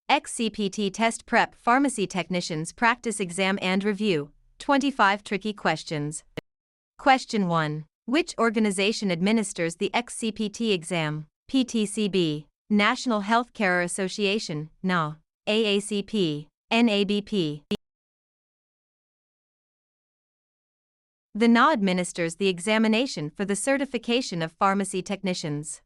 ExCPT Test Prep Pharmacy Technicians Practice Exam and Review, 25 Tricky Questions. Question 1. Which organization administers the ExCPT exam? PTCB, National Healthcare Association, NA, AACP, NABP. The NA administers the examination for the certification of pharmacy technicians.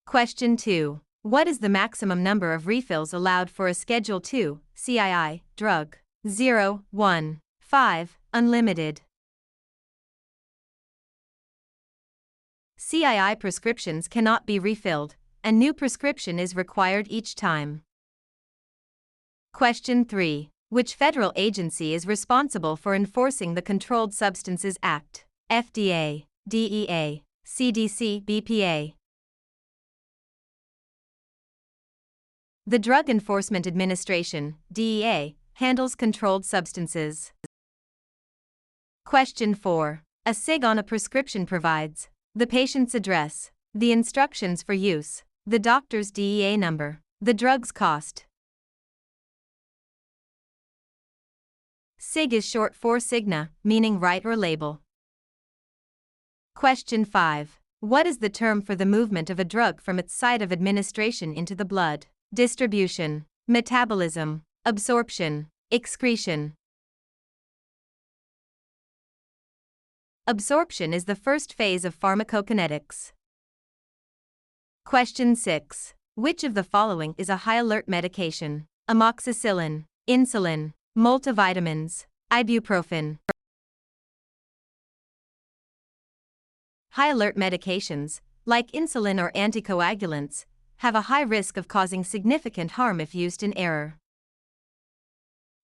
Question 2. What is the maximum number of refills allowed for a Schedule II, CII, drug? 0, 1, 5, unlimited. CII prescriptions cannot be refilled. A new prescription is required each time. Question 3. Which federal agency is responsible for enforcing the Controlled Substances Act? FDA, DEA, CDC, BPA. The Drug Enforcement Administration, DEA, handles controlled substances. Question 4. A SIG on a prescription provides the patient's address, the instructions for use, the doctor's DEA number, the drug's cost. SIG is short for Cigna, meaning right or label. Question 5. What is the term for the movement of a drug from its site of administration into the blood? Distribution, metabolism, absorption, excretion. Absorption is the first phase of pharmacokinetics. Question 6. Which of the following is a high-alert medication? Amoxicillin, insulin, multivitamins, ibuprofen. High-alert medications, like insulin or anticoagulants, have a high risk of causing significant harm if used in error.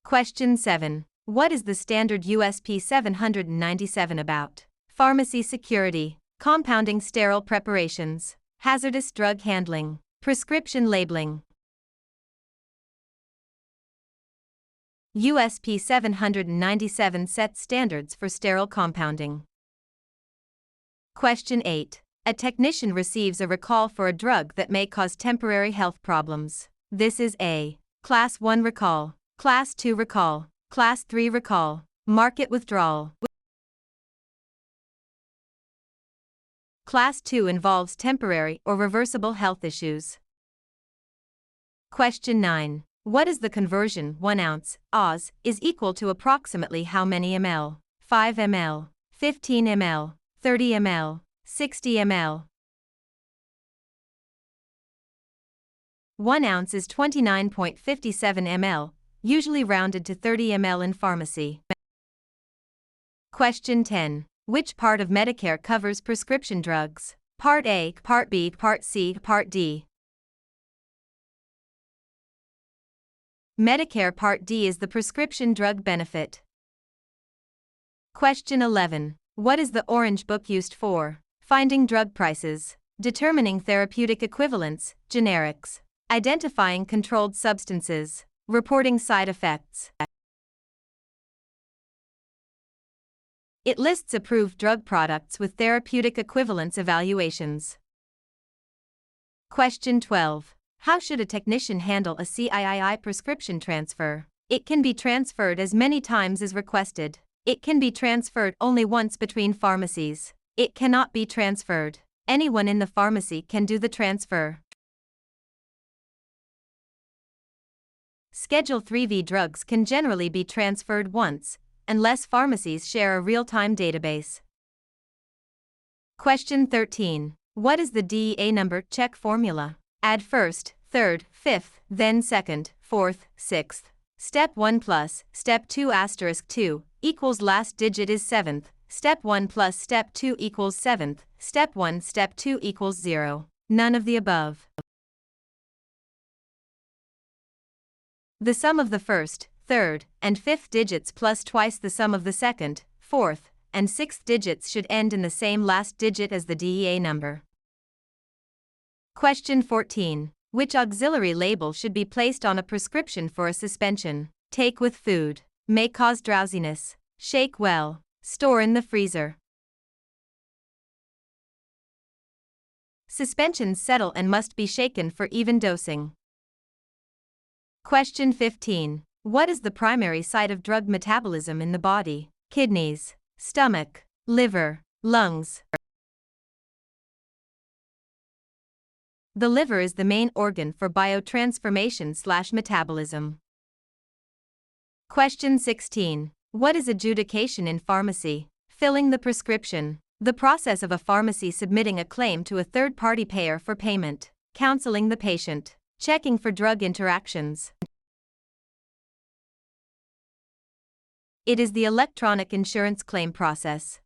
Question 7. What is the standard USP 797 about? Pharmacy security, compounding sterile preparations, hazardous drug handling, prescription labeling. USP 797 sets standards for sterile compounding. Question 8. A technician receives a recall for a drug that may cause temporary health problems. This is a Class 1 recall, Class 2 recall, Class 3 recall, market withdrawal. Class 2 involves temporary or reversible health issues. Question 9. What is the conversion 1 ounce, Oz, is equal to approximately how many ml? 5 ml, 15 ml, 30 ml, 60 ml. 1 ounce is 29.57 ml, usually rounded to 30 ml in pharmacy. Question 10. Which part of Medicare covers prescription drugs? Part A, Part B, Part C, Part D. Medicare Part D is the prescription drug benefit. Question 11. What is the Orange Book used for? Finding drug prices, determining therapeutic equivalents, generics, identifying controlled substances, reporting side effects. It lists approved drug products with therapeutic equivalence evaluations. Question 12. How should a technician handle a CII prescription transfer? It can be transferred as many times as requested. It can be transferred only once between pharmacies. It cannot be transferred. Anyone in the pharmacy can do the transfer. Schedule 3V drugs can generally be transferred once, unless pharmacies share a real-time database. Question 13. What is the DEA number check formula? Add first, third, fifth, then second, fourth, sixth. Step 1 plus, Step 2 asterisk 2, equals last digit is 7th. Step 1 plus Step 2 equals 7th. Step 1, Step 2 equals 0. None of the above. The sum of the first, third, and fifth digits plus twice the sum of the second, fourth, and sixth digits should end in the same last digit as the DEA number. Question 14. Which auxiliary label should be placed on a prescription for a suspension? Take with food. May cause drowsiness. Shake well. Store in the freezer. Suspensions settle and must be shaken for even dosing. Question 15. What is the primary site of drug metabolism in the body? Kidneys, stomach, liver, lungs. The liver is the main organ for biotransformation/metabolism. Question 16. What is adjudication in pharmacy? Filling the prescription. The process of a pharmacy submitting a claim to a third-party payer for payment. Counseling the patient. Checking for drug interactions. It is the electronic insurance claim process.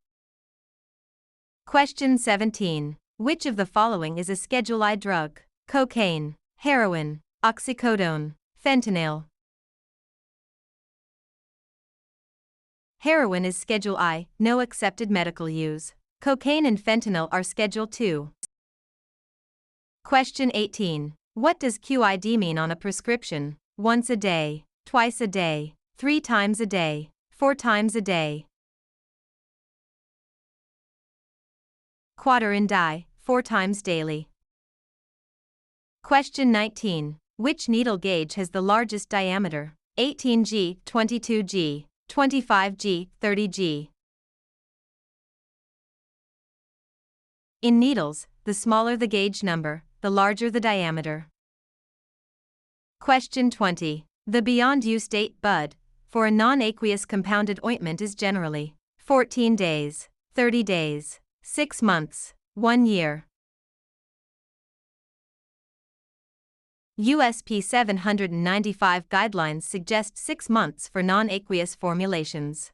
Question 17. Which of the following is a Schedule I drug? Cocaine, heroin, oxycodone, fentanyl. Heroin is Schedule I, no accepted medical use. Cocaine and fentanyl are Schedule II. Question 18. What does QID mean on a prescription? Once a day, twice a day, 3 times a day, 4 times a day. Quarter in die, 4 times daily. Question 19. Which needle gauge has the largest diameter? 18G, 22G, 25G, 30G. In needles, the smaller the gauge number, the larger the diameter. Question 20. The beyond use date bud for a non-aqueous compounded ointment is generally 14 days, 30 days, 6 months, 1 year. USP 795 guidelines suggest 6 months for non-aqueous formulations.